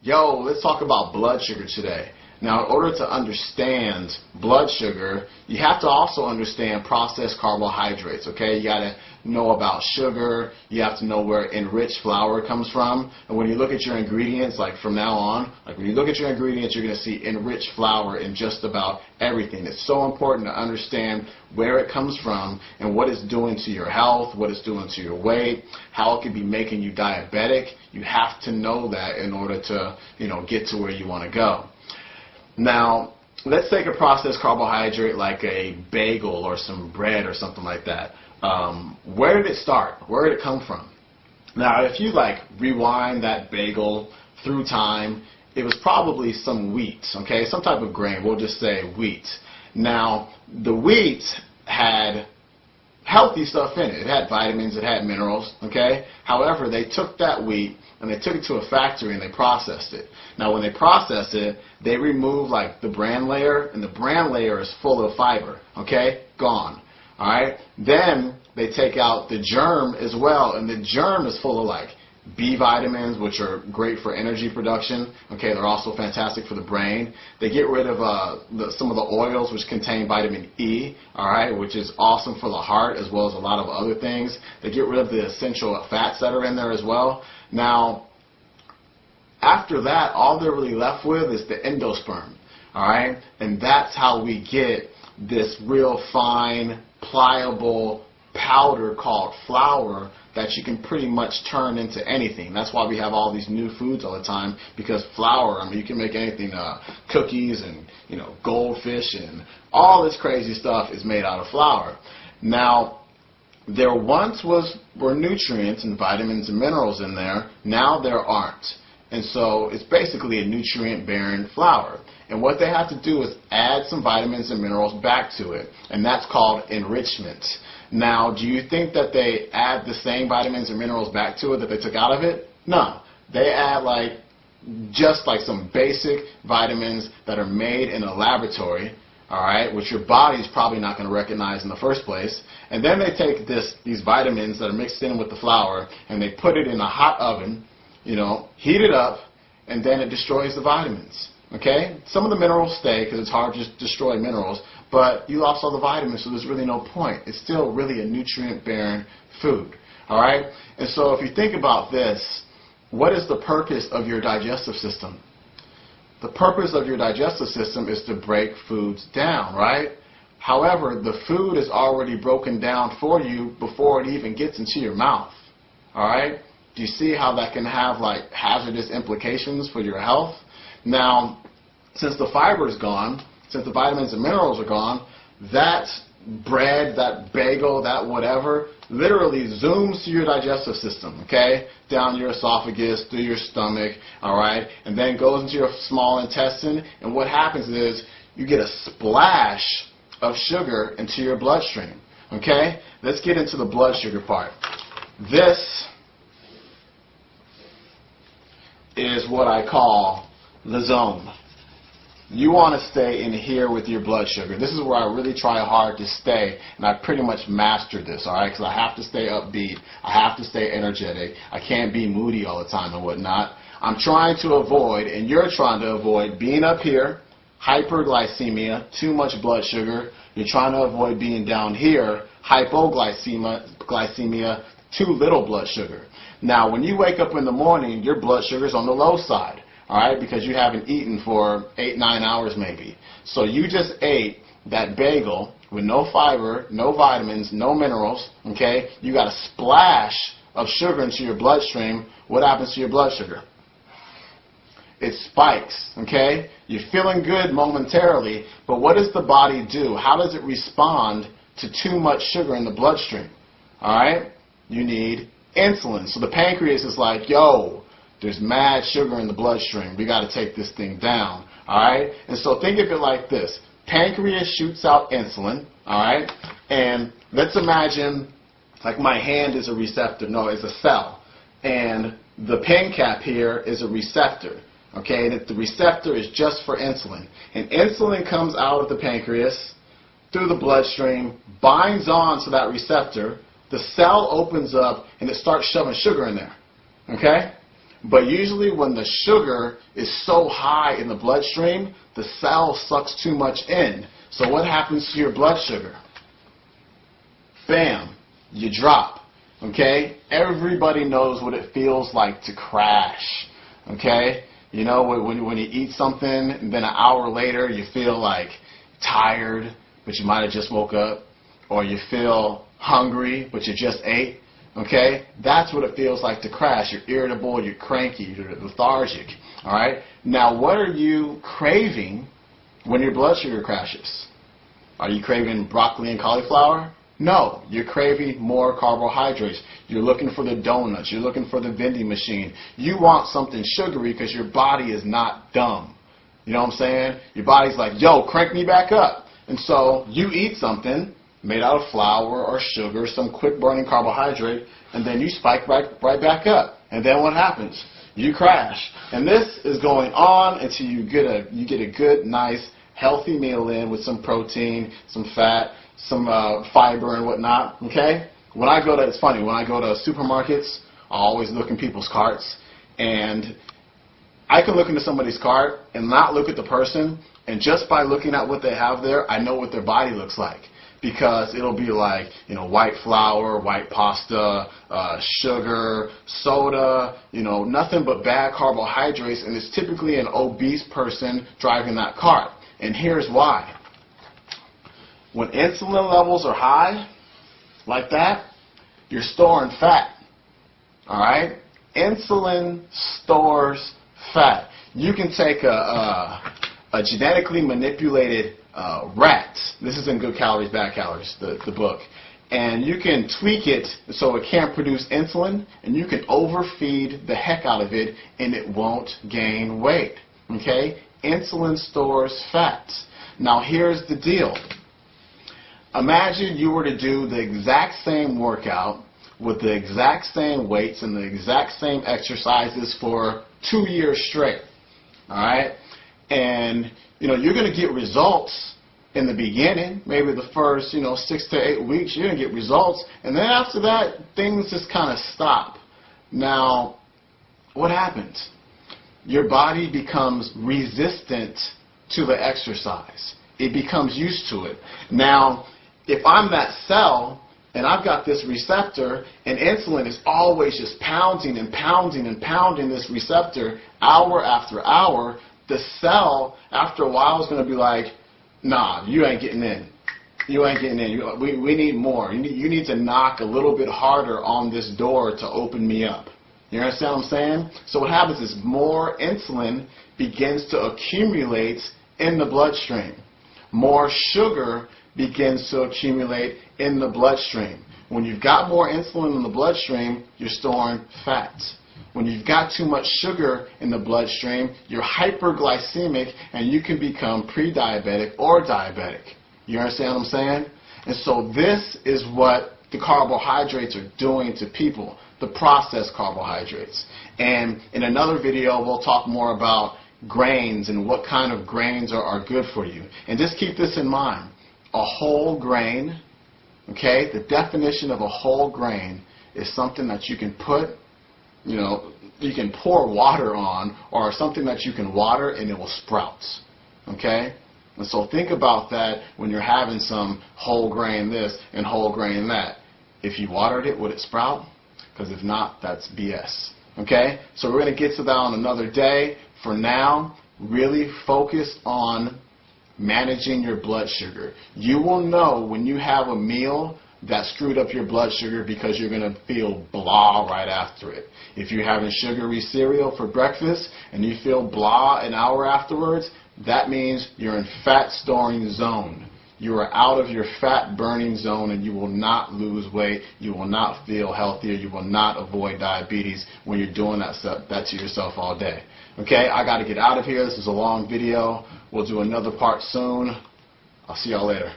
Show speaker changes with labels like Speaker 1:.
Speaker 1: Yo, let's talk about blood sugar today. Now, in order to understand blood sugar, you have to also understand processed carbohydrates, okay? You got to know about sugar. You have to know where enriched flour comes from. And when you look at your ingredients, like from now on, like when you look at your ingredients, you're going to see enriched flour in just about everything. It's so important to understand where it comes from and what it's doing to your health, what it's doing to your weight, how it could be making you diabetic. You have to know that in order to, get to where you want to go. Now, let's take a processed carbohydrate like a bagel or some bread or something like that. Where did it start? Where did it come from? Now, if you rewind that bagel through time, it was probably some wheat, okay? Some type of grain. We'll just say wheat. Now, the wheat had healthy stuff in it. It had vitamins, it had minerals, okay? However, they took that wheat and they took it to a factory and they processed it. Now, when they process it, they remove the bran layer, and the bran layer is full of fiber, okay? Gone. All right? Then they take out the germ as well, and the germ is full of B vitamins, which are great for energy production. Okay, they're also fantastic for the brain. They get rid of some of the oils, which contain vitamin E, all right, which is awesome for the heart as well as a lot of other things. They get rid of the essential fats that are in there as well. Now, after that, all they're really left with is the endosperm, all right, and that's how we get this real fine, pliable powder called flour that you can pretty much turn into anything. That's why we have all these new foods all the time, because flour, I mean, you can make anything, cookies and, goldfish and all this crazy stuff is made out of flour. Now, there once were nutrients and vitamins and minerals in there. Now there aren't. And so it's basically a nutrient-bearing flour. And what they have to do is add some vitamins and minerals back to it, and that's called enrichment. Now, do you think that they add the same vitamins and minerals back to it that they took out of it? No. They add just some basic vitamins that are made in a laboratory, all right, which your body's probably not going to recognize in the first place. And then they take these vitamins that are mixed in with the flour, and they put it in a hot oven, heat it up, and then it destroys the vitamins. Okay? Some of the minerals stay because it's hard to destroy minerals, but you lost all the vitamins, so there's really no point. It's still really a nutrient-bearing food. All right? And so if you think about this, what is the purpose of your digestive system? The purpose of your digestive system is to break foods down, right? However, the food is already broken down for you before it even gets into your mouth. All right? Do you see how that can have hazardous implications for your health? Now, since the fiber is gone, since the vitamins and minerals are gone, that bread, that bagel, that whatever, literally zooms to your digestive system, okay? Down your esophagus, through your stomach, all right? And then goes into your small intestine, and what happens is you get a splash of sugar into your bloodstream, okay? Let's get into the blood sugar part. This is what I call the zone. You want to stay in here with your blood sugar. This is where I really try hard to stay, and I pretty much mastered this, all right, because I have to stay upbeat. I have to stay energetic. I can't be moody all the time and whatnot. I'm trying to avoid, and you're trying to avoid, being up here, hyperglycemia, too much blood sugar. You're trying to avoid being down here, hypoglycemia, too little blood sugar. Now, when you wake up in the morning, your blood sugar's on the low side. All right, because you haven't eaten for 8-9 hours maybe. So you just ate that bagel with no fiber, no vitamins, no minerals, okay? You got a splash of sugar into your bloodstream. What happens to your blood sugar? It spikes, okay? You're feeling good momentarily, but what does the body do? How does it respond to too much sugar in the bloodstream? All right? You need insulin. So the pancreas is like, yo, there's mad sugar in the bloodstream. We got to take this thing down, all right? And so think of it like this. Pancreas shoots out insulin, all right? And let's imagine my hand is a receptor. No, it's a cell. And the pen cap here is a receptor, okay? And the receptor is just for insulin. And insulin comes out of the pancreas through the bloodstream, binds on to that receptor. The cell opens up, and it starts shoving sugar in there, okay? But usually when the sugar is so high in the bloodstream, the cell sucks too much in. So what happens to your blood sugar? Bam, you drop. Okay? Everybody knows what it feels like to crash. Okay? You know, when you eat something and then an hour later you feel like tired, but you might have just woke up, or you feel hungry, but you just ate. Okay? That's what it feels like to crash. You're irritable, you're cranky, you're lethargic. All right? Now, what are you craving when your blood sugar crashes? Are you craving broccoli and cauliflower? No, you're craving more carbohydrates. You're looking for the donuts. You're looking for the vending machine. You want something sugary because your body is not dumb. You know what I'm saying? Your body's like, yo, crank me back up. And so you eat something made out of flour or sugar, some quick-burning carbohydrate, and then you spike right back up. And then what happens? You crash. And this is going on until you get a good, nice, healthy meal in with some protein, some fat, some fiber and whatnot, okay? It's funny, when I go to supermarkets, I always look in people's carts, and I can look into somebody's cart and not look at the person, and just by looking at what they have there, I know what their body looks like. Because it'll be like, you know, white flour, white pasta, sugar, soda, you know, nothing but bad carbohydrates, and it's typically an obese person driving that cart. And here's why. When insulin levels are high, like that, you're storing fat. All right? Insulin stores fat. You can take a genetically manipulated rat. This is in Good Calories, Bad Calories, the book. And you can tweak it so it can't produce insulin, and you can overfeed the heck out of it, and it won't gain weight. Okay? Insulin stores fat. Now here's the deal. Imagine you were to do the exact same workout with the exact same weights and the exact same exercises for 2 years straight. All right? And, you know, you're going to get results in the beginning, maybe the first, 6 to 8 weeks, you're going to get results. And then after that, things just kind of stop. Now, what happens? Your body becomes resistant to the exercise. It becomes used to it. Now, if I'm that cell and I've got this receptor and insulin is always just pounding and pounding and pounding this receptor hour after hour, the cell, after a while, is going to be like, nah, you ain't getting in. You ain't getting in. We need more. You need to knock a little bit harder on this door to open me up. You understand what I'm saying? So what happens is more insulin begins to accumulate in the bloodstream. More sugar begins to accumulate in the bloodstream. When you've got more insulin in the bloodstream, you're storing fat. When you've got too much sugar in the bloodstream, you're hyperglycemic and you can become pre-diabetic or diabetic. You understand what I'm saying? And so this is what the carbohydrates are doing to people, the processed carbohydrates. And in another video, we'll talk more about grains and what kind of grains are good for you. And just keep this in mind. A whole grain, okay, the definition of a whole grain is something that you can put, you can pour water on, or something that you can water and it will sprout, okay? And so think about that when you're having some whole grain this and whole grain that. If you watered it, would it sprout? Because if not, that's BS, okay? So we're going to get to that on another day. For now, really focus on managing your blood sugar. You will know when you have a meal that screwed up your blood sugar because you're going to feel blah right after it. If you're having sugary cereal for breakfast and you feel blah an hour afterwards, that means you're in fat storing zone. You are out of your fat burning zone and you will not lose weight. You will not feel healthier. You will not avoid diabetes when you're doing that to yourself all day. Okay, I got to get out of here. This is a long video. We'll do another part soon. I'll see y'all later.